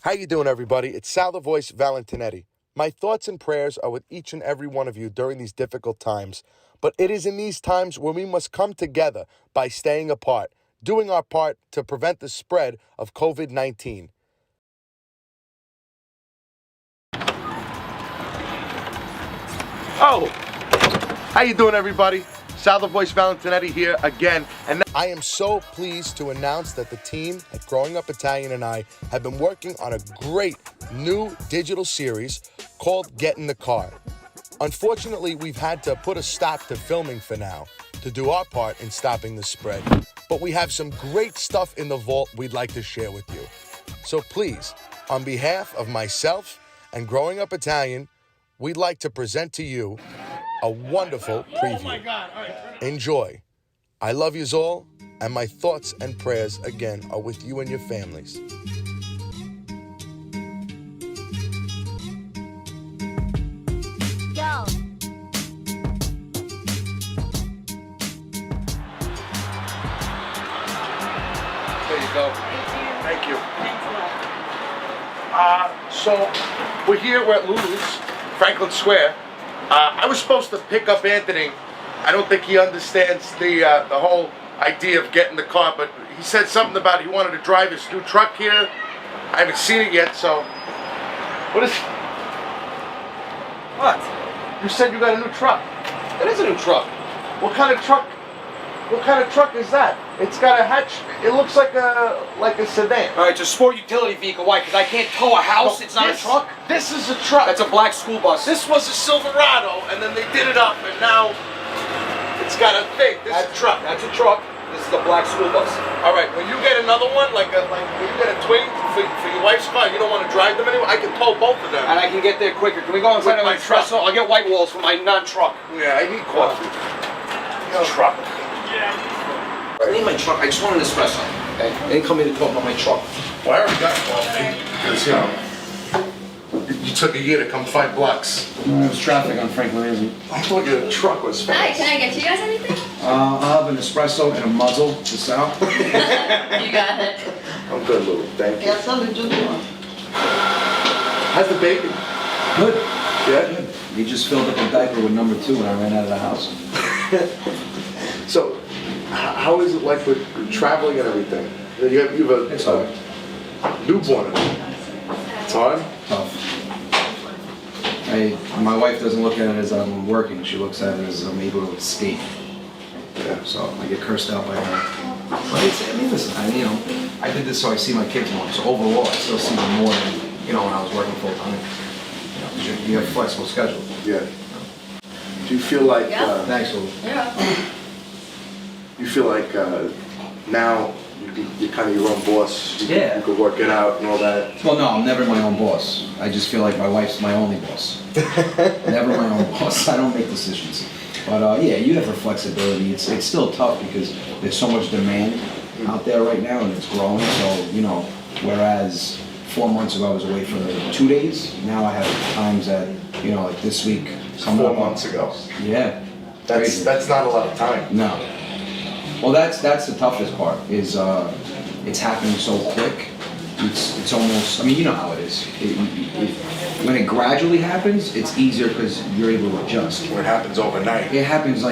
How you doing, everybody? It's Sal the Voice Valentinetti. My thoughts and prayers are with each and every one of you during these difficult times. But it is in these times where we must come together by staying apart, doing our part to prevent the spread of COVID-19. Oh, how you doing, everybody? Sal the Voice Valentinetti here again, and I am so pleased to announce that the team at Growing Up Italian and I have been working on a great new digital series called Get in the Car. Unfortunately, we've had to put a stop to filming for now to do our part in stopping the spread, but we have some great stuff in the vault we'd like to share with you. So please, on behalf of myself and Growing Up Italian, we'd like to present to you a wonderful preview. Oh my God. All right. Enjoy. I love yous all, and my thoughts and prayers again are with you and your families. Go. There you go. Thank you. Thanks a lot. So we're here. We're at Lulu's, Franklin Square. I was supposed to pick up Anthony. I don't think he understands the whole idea of getting the car, but he said something about he wanted to drive his new truck here. I haven't seen it yet, so what is? What? You said you got a new truck. It is a new truck. What kind of truck? What kind of truck is that? It's got a hatch. It looks like a sedan. All right, it's a sport utility vehicle. Why? Because I can't tow a house. No, it's not a truck. This is a truck. That's a black school bus. This was a Silverado, and then they did it up, and now it's got a thing. This is a truck. That's a truck. This is a black school bus. All right, when you get another one, like when you get a twin for your wife's car, you don't want to drive them anymore. I can tow both of them. And I can get there quicker. Can we go inside of my truck? I'll get white walls for my non-truck. Yeah, I need coffee. Truck. I need my truck. I just want an espresso. Okay? I didn't come here to talk about my truck. Well, I already got coffee because you took a year to come 5 blocks. There was traffic on Franklin Avenue. I thought your truck was fast. Hi, can I get you guys anything? I'll have an espresso and a muzzle to Sal. You got it. I'm good, Lou. Thank you. How's the baby? Good. Yeah? Good. He just filled up a diaper with number 2 when I ran out of the house. So, how is it like with traveling and everything? You have It's a hard. newborn. It's hard? Tough. My wife doesn't look at it as I'm working. She looks at it as I'm able to escape. Yeah. So I get cursed out by her. But listen, I did this so I see my kids more. So overall, I still see them more than, when I was working full time. You have a flexible schedule. Yeah. Do you feel like Yeah. Thanks, Lou. Yeah. you feel like now you're kind of your own boss? You can work it out and all that. Well, no, I'm never my own boss. I just feel like my wife's my only boss. Never my own boss. I don't make decisions. But you have the flexibility. It's still tough because there's so much demand out there right now and it's growing. So, whereas 4 months ago I was away for 2 days, now I have times that, like this week. 4 months ago. Yeah. That's not a lot of time. No. Well, that's the toughest part. Is it's happening so quick. It's almost. I mean, you know how it is. When it gradually happens, it's easier because you're able to adjust. When it happens overnight. It happens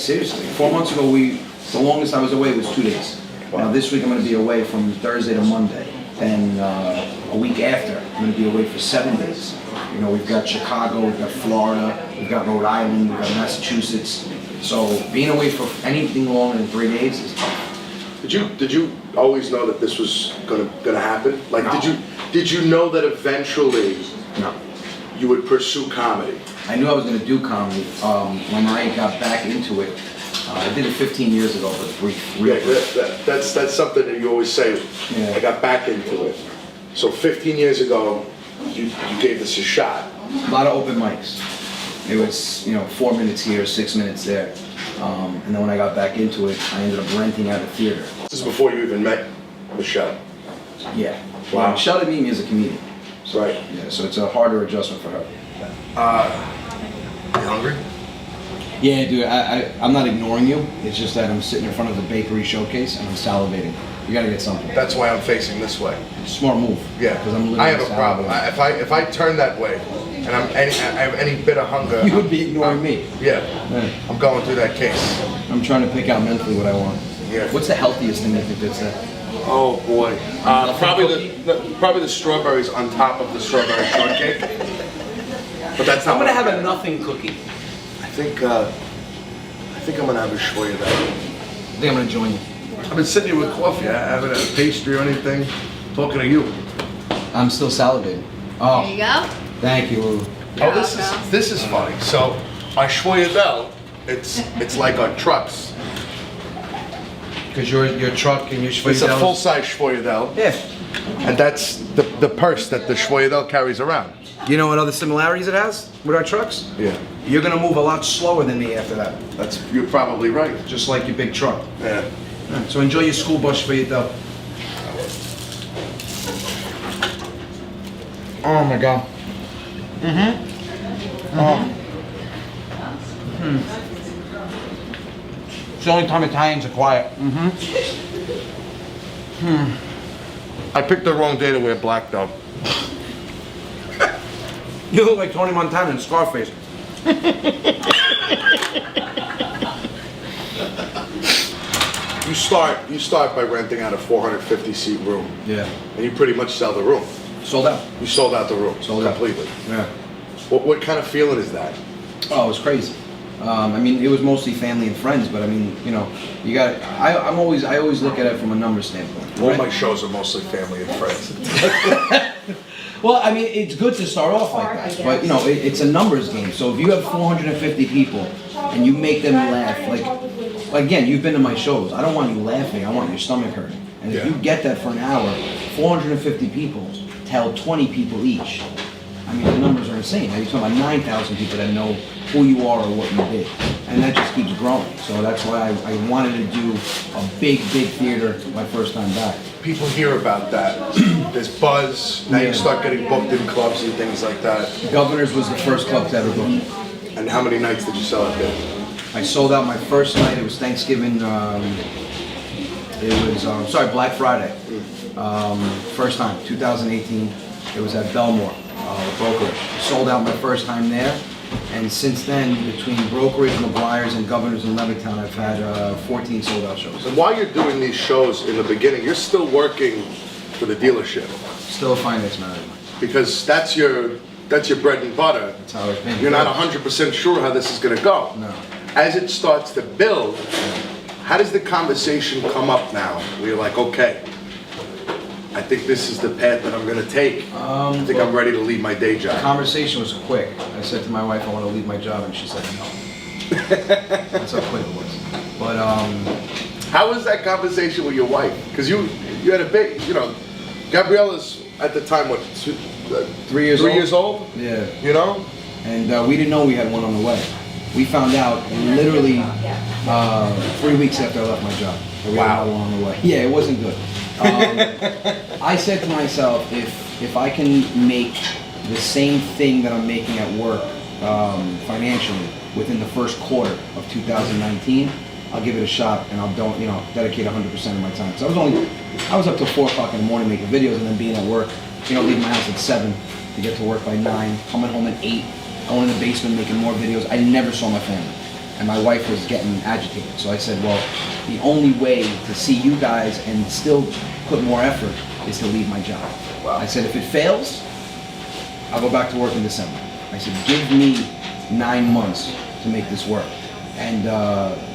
seriously. 4 months ago, the longest I was away was 2 days. Wow. Now this week I'm going to be away from Thursday to Monday, and a week after I'm going to be away for 7 days. We've got Chicago, we've got Florida, we've got Rhode Island, we've got Massachusetts. So being away for anything longer than 3 days is tough. Did you always know that this was gonna happen? Like, No. did you know that eventually No. you would pursue comedy? I knew I was going to do comedy. When I got back into it, I did it 15 years ago, but brief. Yeah, that's something that you always say. Yeah. I got back into it. So 15 years ago, you gave this a shot. A lot of open mics. It was 4 minutes here, 6 minutes there. And then when I got back into it, I ended up renting out a theater. This is before you even met Michelle. Yeah. Wow. Michelle didn't meet me as a comedian. Right. Yeah, so it's a harder adjustment for her. You hungry? Yeah, dude, I'm not ignoring you. It's just that I'm sitting in front of the bakery showcase and I'm salivating. You gotta get something. That's why I'm facing this way. Smart move. Yeah, because I'm literally I have a problem. If I turn that way and I have any bit of hunger, You would be ignoring me. Yeah, I'm going through that case. I'm trying to pick out mentally what I want. Yeah. What's the healthiest thing you think that's that? Oh boy, probably the strawberries on top of the strawberry shortcake. But that's not. I'm gonna have a nothing cookie. I think I'm gonna have a shvoya though. I think I'm gonna join you. I've been sitting here with coffee. I haven't had a pastry or anything. Talking to you. I'm still salivating. There Oh, you go. thank you. You're Oh, welcome. this is funny. So our shvoya bell, it's like our trucks. Because your truck and your It's a full-size shvoyadel, Yeah. and that's the purse that the shvoyadel carries around. You know what other similarities it has with our trucks? Yeah, You're gonna move a lot slower than me after that. you're probably right. Just like your big truck. Yeah. So enjoy your school bus for your dough. Oh my god. It's the only time Italians are quiet. I picked the wrong day to wear black though. You look like Tony Montana in Scarface. You start by renting out a 450 seat room, Yeah. and you pretty much sell the room. Sold out. You sold out the room Sold out. completely. Yeah. What kind of feeling is that? Oh, it was crazy. I mean, it was mostly family and friends, but I mean, you know, you got. I always look at it from a numbers standpoint. All right? my shows are mostly family and friends. Well, I mean, it's good to start off like that, but you know, it's a numbers game. So if you have 450 people and you make them laugh, like again, you've been to my shows. I don't want you laughing. I want your stomach hurting. And if Yeah. you get that for an hour, 450 people tell 20 people each. I mean, the numbers are insane. Now you're talking about 9,000 people that know who you are or what you did, and that just keeps growing. So that's why I wanted to do a big theater my first time back. People hear about that. There's buzz. Now Yeah. you start getting booked in clubs and things like that. Governors was the first club to ever book me. And how many nights did you sell out there? I sold out my first night. It was Thanksgiving. Black Friday. First time, 2018. It was at Belmore, brokerage. Sold out my first time there. And since then, between brokerage, McGuire's, and Governors in Levittown, I've had 14 sold out shows. And while you're doing these shows in the beginning, you're still working for the dealership Still a finance manager. because that's your bread and butter. That's how it's been. You're not 100% sure how this is going to go. No. As it starts to build, how does the conversation come up now? Where you're like, okay, I think this is the path that I'm going to take. I think I'm ready to leave my day job. Conversation was quick. I said to my wife, I want to leave my job, and she said no. That's how quick it was. But How was that conversation with your wife? Because you had a big, Gabriella's at the time, what, 3 years Three old? years old? Yeah. You know? And we didn't know we had one on the way. We found out literally 3 weeks after I left my job. that we had one on the way. Yeah, it wasn't good. I said to myself, if I can make the same thing that I'm making at work financially within the first quarter of 2019, I'll give it a shot and I'll dedicate 100% of my time. Because I was up till 4 o'clock in the morning making videos and then being at work. Leaving my house at 7 to get to work by 9, coming home at 8, going in the basement making more videos. I never saw my family. And my wife was getting agitated. So I said, well, the only way to see you guys and still put more effort is to leave my job. Wow. I said, if it fails, I'll go back to work in December. I said, give me 9 months to make this work. And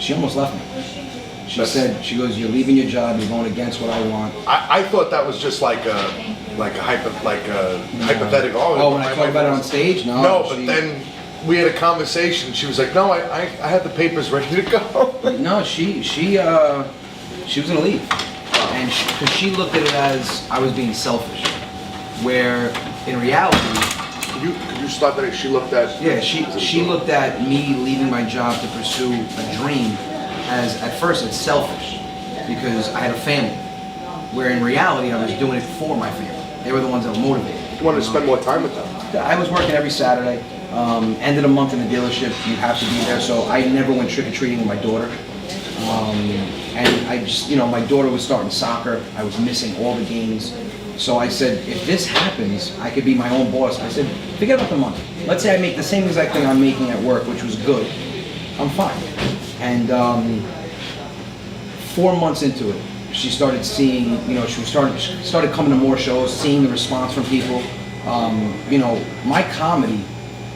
she almost left me. She goes, you're leaving your job, you're going against what I want. I thought that was just like a hypothetical. Oh, when I talk about it on stage? No. No, but then we had a conversation. She was like, no, I had the papers ready to go. No, she was gonna leave. And because she looked at it as I was being selfish. Where in reality, Could you start that? She looked at. yeah, she looked at me leaving my job to pursue a dream as, at first, it's selfish because I had a family. Where in reality, I was doing it for my family. They were the ones that were motivated. You wanted to spend more time with them. I was working every Saturday. Ended a month in the dealership. You have to be there. So I never went trick or treating with my daughter. And I just, my daughter was starting soccer. I was missing all the games. So I said, if this happens, I could be my own boss. I said, forget about the money. Let's say I make the same exact thing I'm making at work, which was good. I'm fine. And 4 months into it, she started seeing, she started coming to more shows, seeing the response from people. My comedy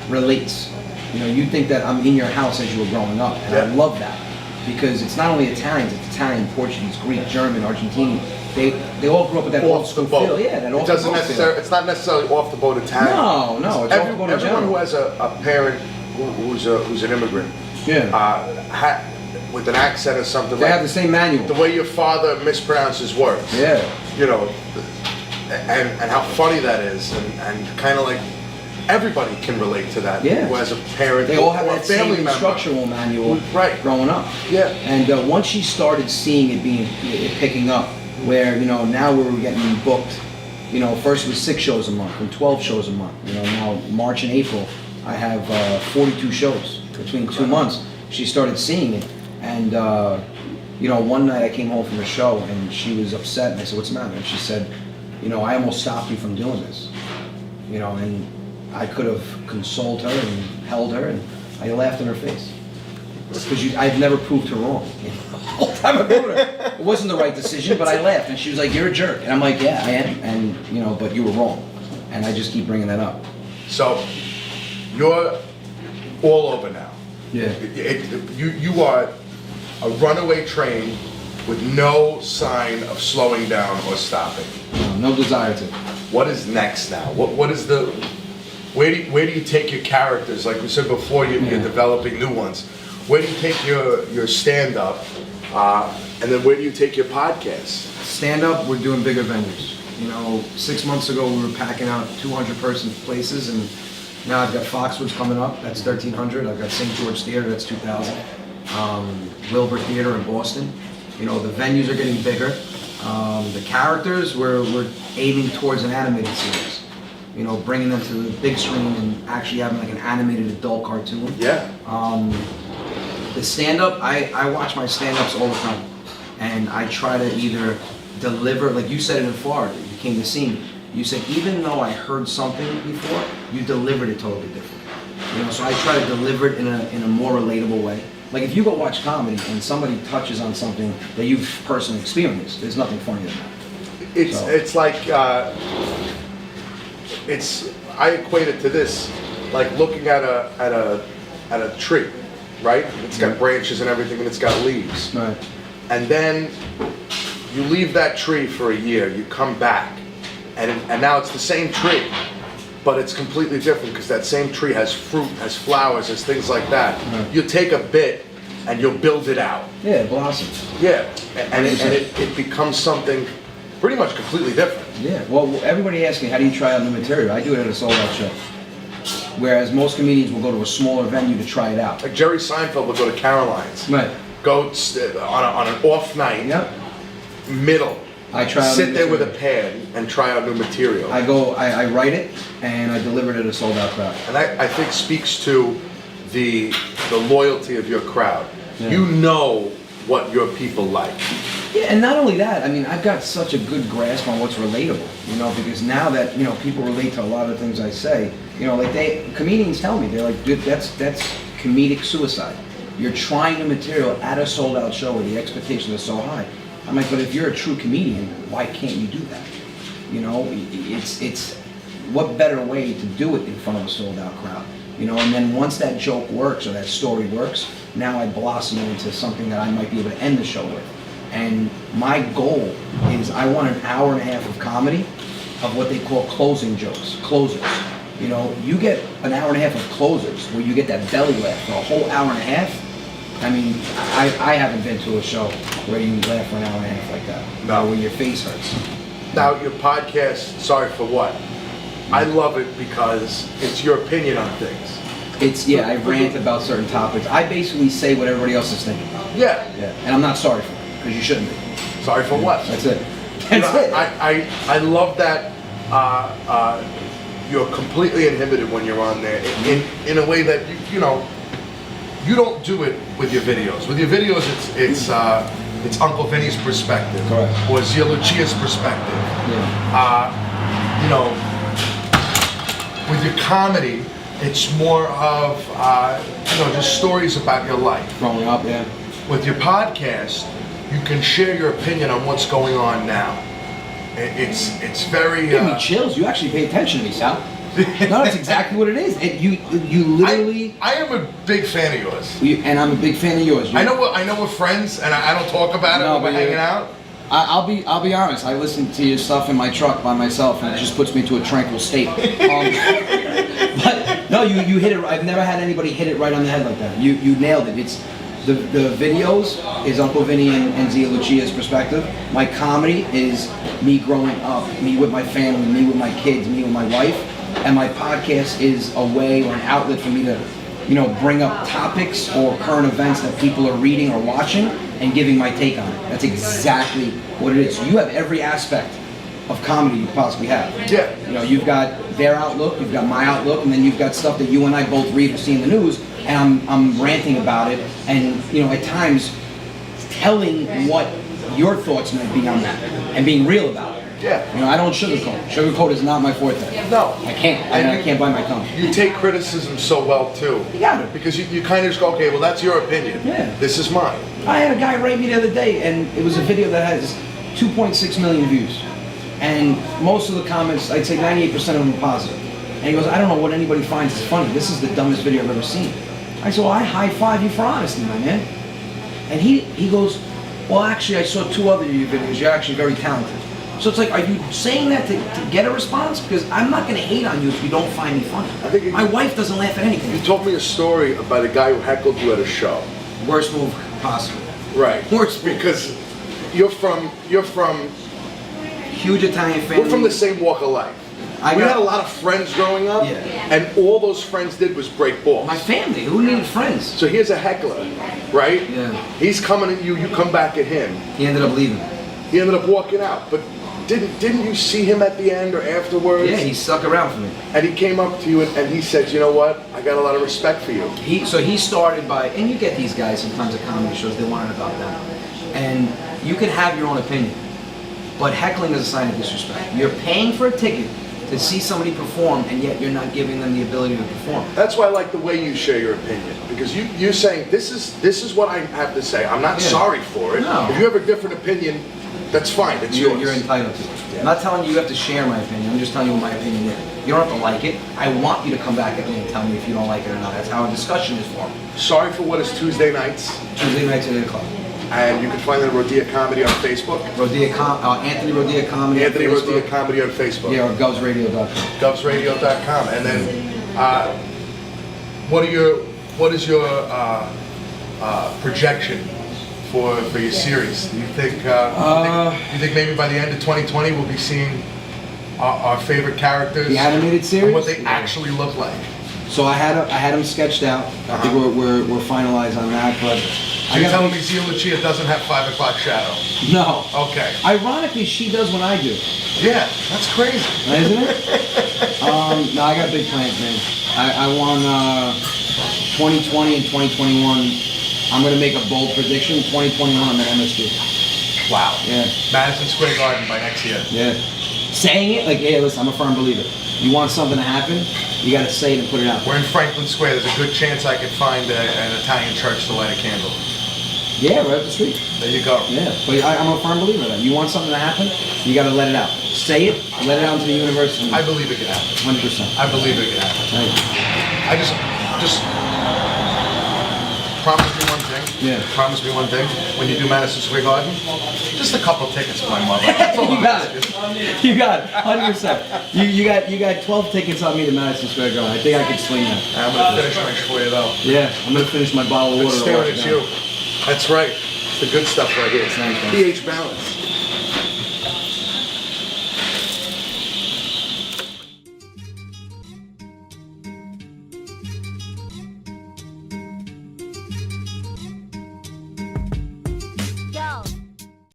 relates. You think that I'm in your house as you were growing up, and I love that because it's not only Italians, it's Italian, Portuguese, Greek, German, Argentinian. They all grew up with that old school feel. Yeah, that off the boat feel. It's not necessarily off the boat Italian. No, it's off the boat everyone who has a parent who's an immigrant, with an accent or something. They have the same manual. The way your father mispronounces words. Yeah. And how funny that is, and kind of like everybody can relate to that. Yeah. Who has a parent. They all have or that a family same member. instructional manual. Right. Growing up. Yeah. And once she started seeing it picking up, where now we were getting booked. First it was 6 shows a month, and 12 shows a month. Now March and April, I have 42 shows between 2 months. She started seeing it, and one night I came home from a show, and she was upset, and I said, "What's the matter?" And she said, "I almost stopped you from doing this." And I could have consoled her and held her, and I laughed in her face. Because I've never proved her wrong. The whole time I proved her. It wasn't the right decision, but I laughed, and she was like, "You're a jerk," and I'm like, "Yeah, I am," and but you were wrong, and I just keep bringing that up. So you're all over now. Yeah. You are a runaway train with no sign of slowing down or stopping. No desire to. What is next now? What is the? Where do you take your characters? Like we said before, you're developing new ones. Where do you take your stand-up, and then where do you take your podcast? Stand-up, we're doing bigger venues. 6 months ago we were packing out 200-person places, and now I've got Foxwoods coming up, that's 1,300. I've got St. George Theater, that's 2,000. Wilbur Theater in Boston. The venues are getting bigger. The characters, we're aiming towards an animated series. Bringing them to the big screen and actually having like an animated adult cartoon. Yeah. The stand-up, I watch my stand-ups all the time, and I try to either deliver, like you said it in Florida, you came to see me, you said even though I heard something before, you delivered it totally different. So I try to deliver it in a more relatable way. Like if you go watch comedy and somebody touches on something that you've personally experienced, there's nothing funnier than that. It's like, I equate it to this, like looking at a tree. Right? It's got branches and everything, and it's got leaves. Right. And then you leave that tree for a year, you come back, and now it's the same tree, but it's completely different because that same tree has fruit, has flowers, has things like that. Right. You take a bit and you'll build it out. Yeah, it blossoms. Yeah, and it becomes something pretty much completely different. Yeah, well, everybody asks me, how do you try out new material? I do it at a sold-out show. Whereas most comedians will go to a smaller venue to try it out. Like Jerry Seinfeld would go to Caroline's. Right. Go on an off night. Yep. Middle. I try out Sit new there with a material. pad and try out new material. I write it and I deliver it at a sold-out crowd. And I think speaks to the loyalty of your crowd. Yeah. You know what your people like. Yeah, and not only that, I mean, I've got such a good grasp on what's relatable, because now that, people relate to a lot of things I say, like comedians tell me, they're like, dude, that's comedic suicide. You're trying the material at a sold-out show where the expectations are so high. I'm like, but if you're a true comedian, why can't you do that? It's what better way to do it in front of a sold-out crowd? And then once that joke works or that story works, now I blossom into something that I might be able to end the show with. And my goal is I want an hour and a half of comedy of what they call closing jokes, closers. You get an hour and a half of closers where you get that belly laugh for a whole hour and a half. I mean, I haven't been to a show where you laugh for an hour and a half like that. No. Where your face hurts. Now, your podcast, Sorry for What? I love it because it's your opinion on things. I rant about certain topics. I basically say what everybody else is thinking. Yeah. And I'm not sorry for it, because you shouldn't be. Sorry for what? That's it. That's it. I love that you're completely inhibited when you're on there in a way that you don't do it with your videos. With your videos, it's Uncle Vinny's perspective, Correct. or Zia Lucia's perspective. Yeah. You know, with your comedy, it's more of you know, just stories about your life. Growing up, yeah. With your podcast, you can share your opinion on what's going on now. It's very. Give me chills. You actually pay attention to me, Sal. No, that's exactly what it is. You literally. I am a big fan of yours. And I'm a big fan of yours. I know we're friends, and I don't talk about it when we're hanging out. I'll be honest. I listen to your stuff in my truck by myself, and it just puts me to a tranquil state. But no, you hit it. I've never had anybody hit it right on the head like that. You nailed it. It's the videos is Uncle Vinny and Zia Lucia's perspective. My comedy is me growing up, me with my family, me with my kids, me with my wife, and my podcast is a way or an outlet for me to, you know, bring up topics or current events that people are reading or watching and giving my take on it. That's exactly what it is. You have every aspect of comedy you possibly have. Yeah. You know, you've got their outlook, you've got my outlook, and then you've got stuff that you and I both read or see in the news, and I'm ranting about it, and, you know, at times telling what your thoughts might be on that, and being real about it. Yeah. You know, I don't sugarcoat. Sugarcoat is not my forte. No. I can't. I can't bite my tongue. You take criticism so well, too. You got it. Because you kind of just go, okay, well, that's your opinion. Yeah. This is mine. I had a guy write me the other day, and it was a video that has 2.6 million views. And most of the comments, I'd say 98% of them are positive. And he goes, I don't know what anybody finds is funny. This is the dumbest video I've ever seen. I said, well, I high five you for honesty, my man. And he goes, well, actually, I saw 2 other of your videos. You're actually very talented. So it's like, are you saying that to get a response? Because I'm not going to hate on you if you don't find me funny. My wife doesn't laugh at anything. You told me a story about a guy who heckled you at a show. Worst move possible. Right. Worst move. Because you're from huge Italian family. We're from the same walk of life. We had a lot of friends growing up, and all those friends did was break balls. My family, who needed friends? So here's a heckler, right? Yeah. He's coming at you, you come back at him. He ended up leaving. He ended up walking out, but didn't you see him at the end or afterwards? Yeah, he stuck around for me. And he came up to you and he said, you know what, I got a lot of respect for you. So he started by, and you get these guys sometimes at comedy shows, they want it about them. And you can have your own opinion, but heckling is a sign of disrespect. You're paying for a ticket to see somebody perform, and yet you're not giving them the ability to perform. That's why I like the way you share your opinion, because you're saying, this is what I have to say. I'm not sorry for it. No. If you have a different opinion, that's fine, it's yours. You're entitled to it. I'm not telling you you have to share my opinion, I'm just telling you what my opinion is. You don't have to like it. I want you to come back at me and tell me if you don't like it or not. That's how a discussion is formed. Sorry for What is Tuesday nights. Tuesday nights at 8 o'clock. And you can find it at Rodia Comedy on Facebook. Anthony Rodia Comedy. Anthony Rodia Comedy on Facebook. Yeah, or govsradio.com. Govsradio.com. And then, what is your projection for your series? Do you think you think maybe by the end of 2020 we'll be seeing our favorite characters? The animated series? And what they actually look like. So I had them sketched out. I think we're finalized on that, but. So you're telling me Zia Lucia doesn't have 5 o'clock shadow? No. Okay. Ironically, she does when I do. Yeah, that's crazy. Isn't it? No, I got big plans, man. I want 2020 and 2021. I'm going to make a bold prediction. 2021, I'm at MSG. Wow. Yeah. Madison Square Garden by next year. Yeah. Saying it, like, hey, listen, I'm a firm believer. You want something to happen, you got to say it and put it out there. We're in Franklin Square. There's a good chance I could find an Italian church to light a candle. Yeah, right up the street. There you go. Yeah, but I'm a firm believer that you want something to happen, you got to let it out. Say it, let it out into the universe. I believe it can happen. 100%. I believe it can happen. Right. I just promise me one thing. Yeah. Promise me one thing. When you do Madison Square Garden, just a couple tickets for my mother. That's all You I'm got asking. it. You got it. 100%. You got 12 tickets on me to Madison Square Garden. I think I can swing that. I'm gonna finish my schwa though. Yeah, I'm gonna finish my bottle of water. Staring at you. That's right. It's the good stuff right here. Thanks, man. pH balance.